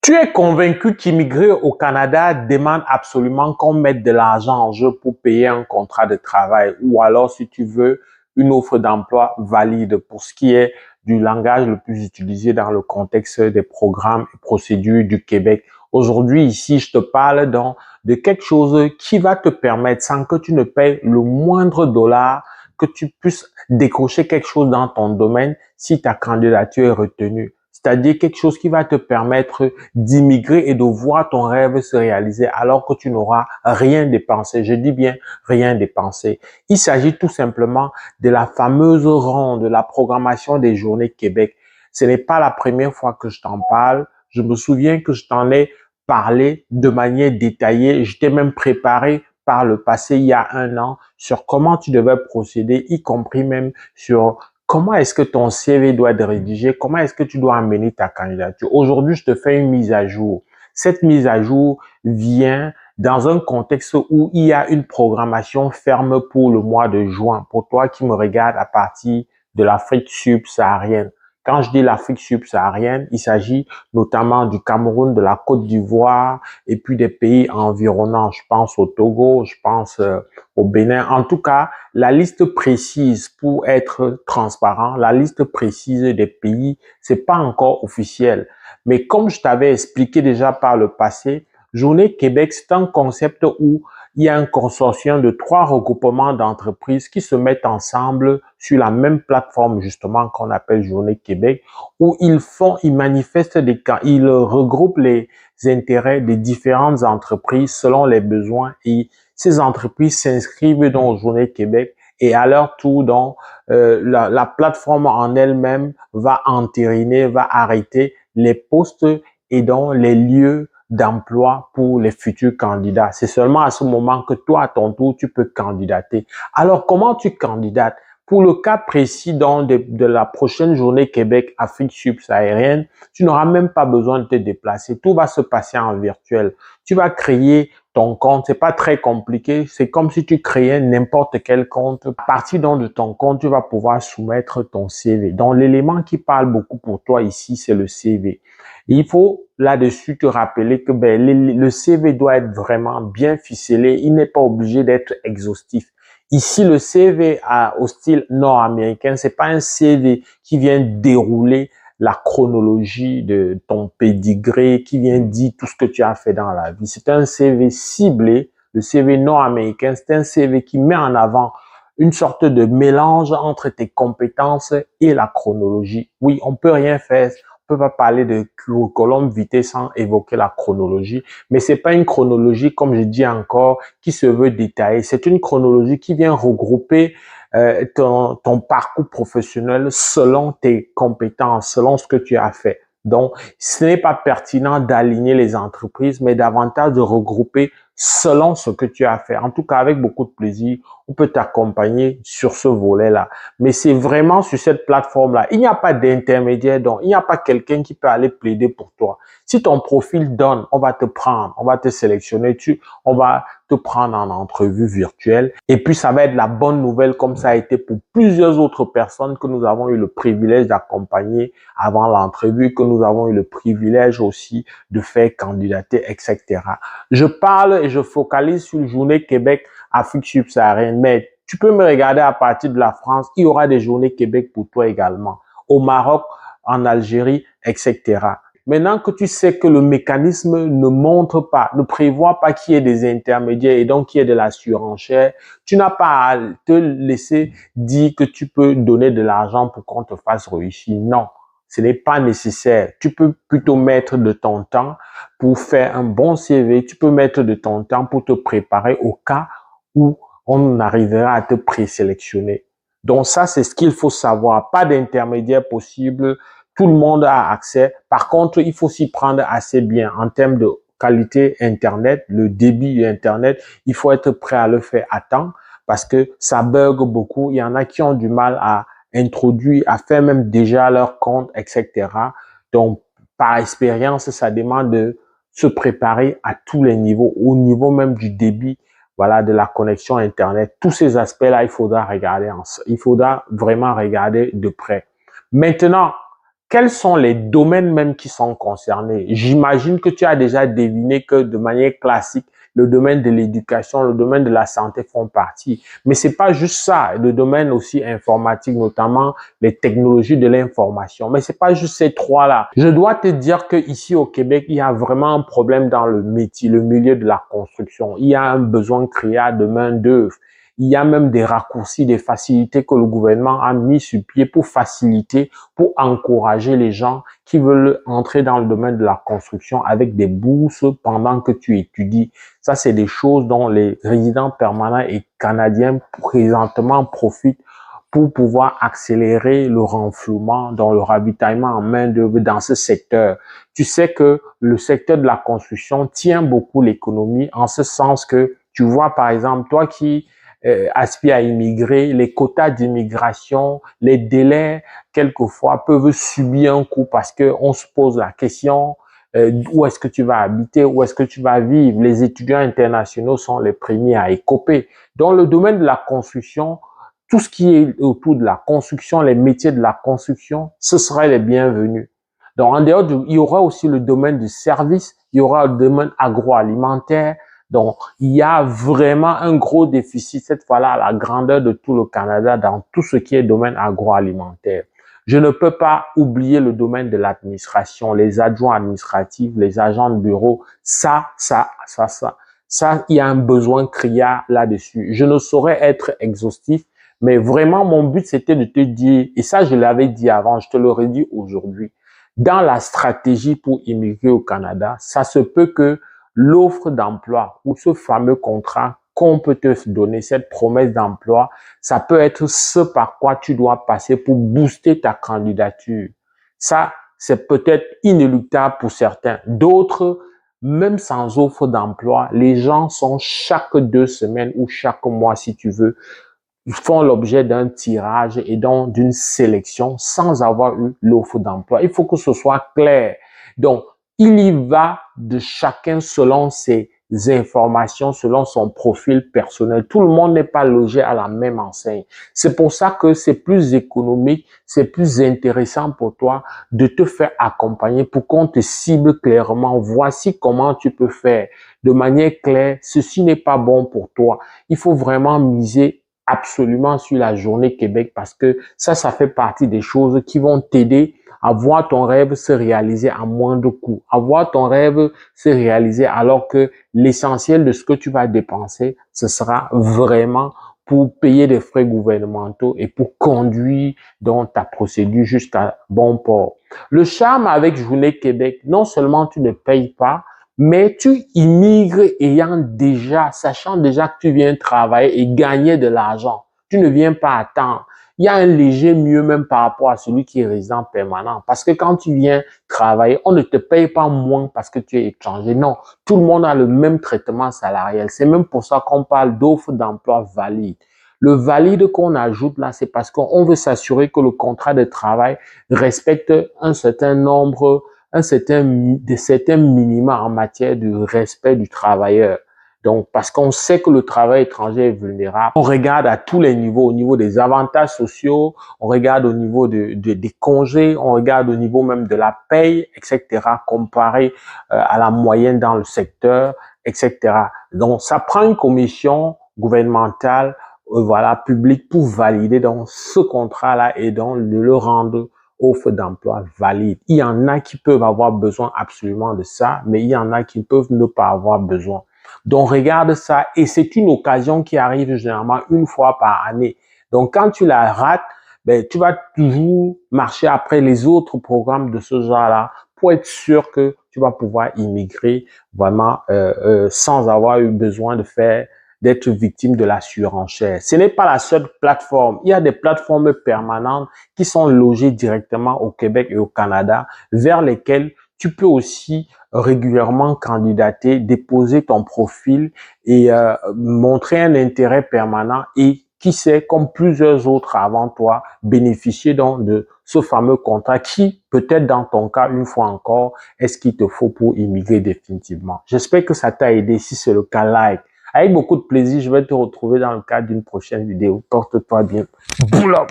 Tu es convaincu qu'immigrer au Canada demande absolument qu'on mette de l'argent en jeu pour payer un contrat de travail ou alors si tu veux une offre d'emploi valide pour ce qui est du langage le plus utilisé dans le contexte des programmes et procédures du Québec. Aujourd'hui, ici, je te parle donc de quelque chose qui va te permettre, sans que tu ne payes le moindre dollar, que tu puisses décrocher quelque chose dans ton domaine si ta candidature est retenue. C'est-à-dire quelque chose qui va te permettre d'immigrer et de voir ton rêve se réaliser alors que tu n'auras rien dépensé. Je dis bien rien dépensé. Il s'agit tout simplement de la fameuse ronde, de la programmation des Journées Québec. Ce n'est pas la première fois que je t'en parle. Je me souviens que je t'en ai parlé de manière détaillée. Je t'ai même préparé par le passé, il y a un an, sur comment tu devais procéder, y compris même sur comment est-ce que ton CV doit être rédigé, comment est-ce que tu dois amener ta candidature. Aujourd'hui, je te fais une mise à jour. Cette mise à jour vient dans un contexte où il y a une programmation ferme pour le mois de juin. Pour toi qui me regarde à partir de l'Afrique subsaharienne. Quand je dis l'Afrique subsaharienne, il s'agit notamment du Cameroun, de la Côte d'Ivoire et puis des pays environnants. Je pense au Togo, je pense au Bénin. En tout cas, la liste précise, pour être transparent, la liste précise des pays, c'est pas encore officiel. Mais comme je t'avais expliqué déjà par le passé, Journée Québec, c'est un concept où il y a un consortium de 3 regroupements d'entreprises qui se mettent ensemble sur la même plateforme justement qu'on appelle Journée Québec, où ils manifestent ils regroupent les intérêts des différentes entreprises selon les besoins et ces entreprises s'inscrivent dans Journée Québec et à leur tour, donc, la plateforme en elle-même va entériner, va arrêter les postes et donc les lieux d'emploi pour les futurs candidats. C'est seulement à ce moment que toi, à ton tour, tu peux candidater. Alors, comment tu candidates? Pour le cas précis de la prochaine Journée Québec Afrique subsaharienne, tu n'auras même pas besoin de te déplacer. Tout va se passer en virtuel. Tu vas créer ton compte. C'est pas très compliqué. C'est comme si tu créais n'importe quel compte. À partir donc de ton compte, tu vas pouvoir soumettre ton CV. Donc, l'élément qui parle beaucoup pour toi ici, c'est le CV. Il faut là-dessus te rappeler que le CV doit être vraiment bien ficelé. Il n'est pas obligé d'être exhaustif. Ici, le CV au style nord-américain, c'est pas un CV qui vient dérouler la chronologie de ton pédigré, qui vient dire tout ce que tu as fait dans la vie. C'est un CV ciblé. Le CV nord-américain, c'est un CV qui met en avant une sorte de mélange entre tes compétences et la chronologie. Oui, on peut rien faire. On peut pas parler de colombe vitae sans évoquer la chronologie, mais c'est pas une chronologie, comme je dis encore, qui se veut détaillée. C'est une chronologie qui vient regrouper ton parcours professionnel selon tes compétences, selon ce que tu as fait. Donc, ce n'est pas pertinent d'aligner les entreprises, mais davantage de regrouper selon ce que tu as fait. En tout cas, avec beaucoup de plaisir, on peut t'accompagner sur ce volet-là. Mais c'est vraiment sur cette plateforme-là. Il n'y a pas d'intermédiaire, donc il n'y a pas quelqu'un qui peut aller plaider pour toi. Si ton profil donne, on va te prendre, on va te sélectionner, on va te prendre en entrevue virtuelle. Et puis, ça va être la bonne nouvelle comme ça a été pour plusieurs autres personnes que nous avons eu le privilège d'accompagner avant l'entrevue, que nous avons eu le privilège aussi de faire candidater, etc. Je parle et je focalise sur Journée Québec Afrique subsaharienne, mais tu peux me regarder à partir de la France, il y aura des Journées Québec pour toi également. Au Maroc, en Algérie, etc. Maintenant que tu sais que le mécanisme ne montre pas, ne prévoit pas qu'il y ait des intermédiaires et donc qu'il y ait de la surenchère, tu n'as pas à te laisser dire que tu peux donner de l'argent pour qu'on te fasse réussir. Non, ce n'est pas nécessaire. Tu peux plutôt mettre de ton temps pour faire un bon CV. Tu peux mettre de ton temps pour te préparer au cas où on arrivera à te présélectionner. Donc ça, c'est ce qu'il faut savoir. Pas d'intermédiaire possible. Tout le monde a accès. Par contre, il faut s'y prendre assez bien en termes de qualité Internet, le débit Internet. Il faut être prêt à le faire à temps parce que ça bug beaucoup. Il y en a qui ont du mal à introduire, à faire même déjà leur compte, etc. Donc, par expérience, ça demande de se préparer à tous les niveaux, au niveau même du débit, voilà, de la connexion Internet. Tous ces aspects-là, il faudra vraiment regarder de près. Maintenant, quels sont les domaines même qui sont concernés? J'imagine que tu as déjà deviné que de manière classique, le domaine de l'éducation, le domaine de la santé font partie. Mais c'est pas juste ça, le domaine aussi informatique, notamment les technologies de l'information. Mais c'est pas juste ces trois-là. Je dois te dire que ici au Québec, il y a vraiment un problème dans le métier, le milieu de la construction. Il y a un besoin criard de main-d'œuvre. Il y a même des raccourcis, des facilités que le gouvernement a mis sur pied pour faciliter, pour encourager les gens qui veulent entrer dans le domaine de la construction avec des bourses pendant que tu étudies. Ça, c'est des choses dont les résidents permanents et canadiens présentement profitent pour pouvoir accélérer le renflouement dans le ravitaillement en main-d'œuvre dans ce secteur. Tu sais que le secteur de la construction tient beaucoup l'économie en ce sens que tu vois, par exemple, toi qui aspirent à immigrer, les quotas d'immigration, les délais, quelquefois, peuvent subir un coup parce que on se pose la question où est-ce que tu vas habiter, où est-ce que tu vas vivre. Les étudiants internationaux sont les premiers à écoper. Dans le domaine de la construction, tout ce qui est autour de la construction, les métiers de la construction, ce seraient les bienvenus. Donc, en dehors il y aura aussi le domaine du service, il y aura le domaine agroalimentaire. Donc, il y a vraiment un gros déficit, cette fois-là, à la grandeur de tout le Canada dans tout ce qui est domaine agroalimentaire. Je ne peux pas oublier le domaine de l'administration, les adjoints administratifs, les agents de bureau. Ça, il y a un besoin criard là-dessus. Je ne saurais être exhaustif, mais vraiment, mon but, c'était de te dire, et ça, je l'avais dit avant, je te l'aurais dit aujourd'hui, dans la stratégie pour immigrer au Canada, ça se peut que l'offre d'emploi ou ce fameux contrat qu'on peut te donner, cette promesse d'emploi, ça peut être ce par quoi tu dois passer pour booster ta candidature. Ça, c'est peut-être inéluctable pour certains. D'autres, même sans offre d'emploi, les gens sont chaque 2 semaines ou chaque mois, si tu veux, font l'objet d'un tirage et donc d'une sélection sans avoir eu l'offre d'emploi. Il faut que ce soit clair. Donc, il y va de chacun selon ses informations, selon son profil personnel. Tout le monde n'est pas logé à la même enseigne. C'est pour ça que c'est plus économique, c'est plus intéressant pour toi de te faire accompagner pour qu'on te cible clairement. Voici comment tu peux faire de manière claire. Ceci n'est pas bon pour toi. Il faut vraiment miser absolument sur la journée Québec parce que ça fait partie des choses qui vont t'aider à voir ton rêve se réaliser à moindre coût, à voir ton rêve se réaliser alors que l'essentiel de ce que tu vas dépenser, ce sera vraiment pour payer des frais gouvernementaux et pour conduire dans ta procédure jusqu'à bon port. Le charme avec Journée Québec, non seulement tu ne payes pas, mais tu immigres sachant déjà que tu viens travailler et gagner de l'argent. Tu ne viens pas attendre. Il y a un léger mieux même par rapport à celui qui est résident permanent. Parce que quand tu viens travailler, on ne te paye pas moins parce que tu es étranger. Non, tout le monde a le même traitement salarial. C'est même pour ça qu'on parle d'offres d'emploi valides. Le valide qu'on ajoute là, c'est parce qu'on veut s'assurer que le contrat de travail respecte certains minima en matière de respect du travailleur. Donc, parce qu'on sait que le travail étranger est vulnérable, on regarde à tous les niveaux, au niveau des avantages sociaux, on regarde au niveau des congés, on regarde au niveau même de la paye, etc., comparé à la moyenne dans le secteur, etc. Donc, ça prend une commission gouvernementale, publique pour valider donc ce contrat-là et donc le rendre offre d'emploi valide. Il y en a qui peuvent avoir besoin absolument de ça, mais il y en a qui peuvent ne pas avoir besoin. Donc, regarde ça et c'est une occasion qui arrive généralement une fois par année. Donc, quand tu la rates, tu vas toujours marcher après les autres programmes de ce genre-là pour être sûr que tu vas pouvoir immigrer vraiment sans avoir eu besoin d'être victime de la surenchère. Ce n'est pas la seule plateforme. Il y a des plateformes permanentes qui sont logées directement au Québec et au Canada, vers lesquelles tu peux aussi régulièrement candidater, déposer ton profil et montrer un intérêt permanent et qui sait, comme plusieurs autres avant toi, bénéficier donc de ce fameux contrat qui, peut-être dans ton cas, une fois encore, est ce qu'il te faut pour immigrer définitivement. J'espère que ça t'a aidé. Si c'est le cas, like. Avec beaucoup de plaisir, je vais te retrouver dans le cadre d'une prochaine vidéo. Porte-toi bien. Boulot!